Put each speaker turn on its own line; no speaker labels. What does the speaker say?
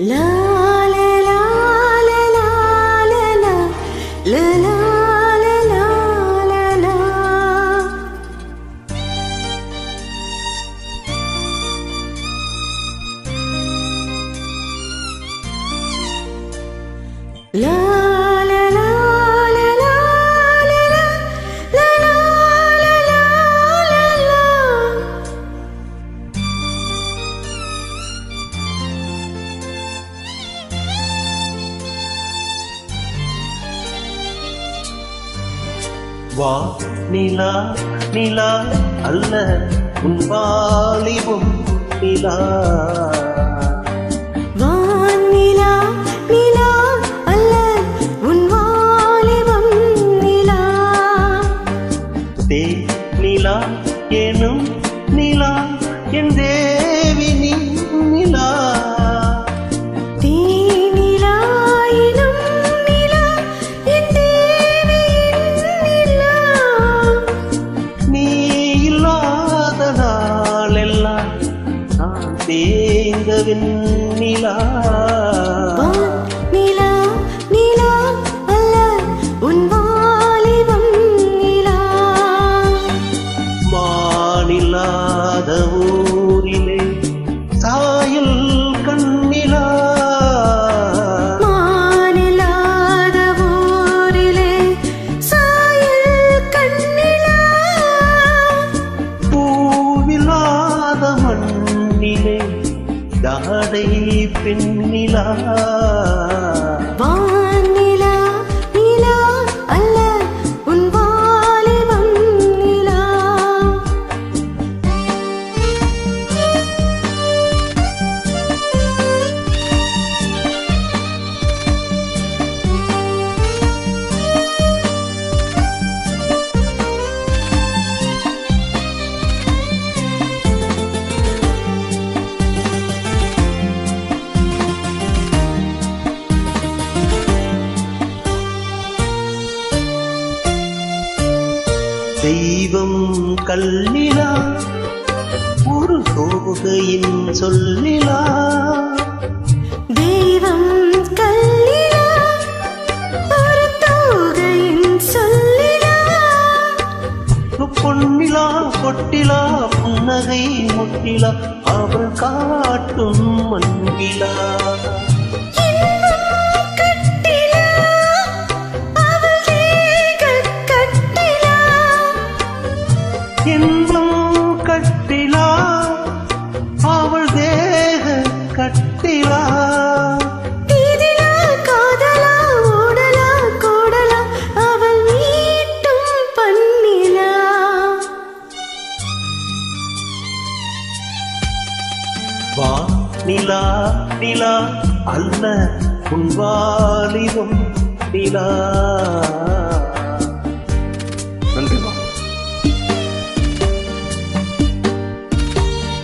La la la la la la la la la la la la la la la la la la la
வா நிலா நிலா அல்ல உன் வாலிபம் நிலா
வானிலா நிலா அல்ல உன் வாலிபம் நிலா
தே நிலா எனும் நிலா என் தேவி நீ நிலா
தேனிலா எனும் நிலா என் தேவியின் நிலா
நீ இல்லாத நாளெல்லாம் நான் தேங்க வெண்ணிலா
வானிலா நிலா அல்ல உன் வாலிபம் நிலா
மானில்லாத ஊரிலே சாயல் கண்ணிலா
மானில்லாத ஊரிலே சாயல் கண்ணிலா
பூவில்லாத மண்ணிலே தாடை பெண்ணிலா
வானிலா நிலா அல்ல உன் வாலிபம் நிலா
தெய்வம் கல்லிலா ஒரு தோகையின் சொல்லிலா
தெய்வம் கல்லிலா ஒரு தோகையின் சொல்லிலா
பொன்னிலா கொட்டிலா புன்னகை முட்டிலா அவள் காட்டும் மண்ணிலா
இன்பம் கட்டிலா அவள் தேகக் கட்டிலா
இன்பம் கட்டிலா அவள் தேக கட்டிலா
தீதிலா காதலா ஓடலா கோடலா அவள் மீட்டும் பண்ணிலா
வா நிலா நிலா அல்ல உன் வாலிபம் நிலா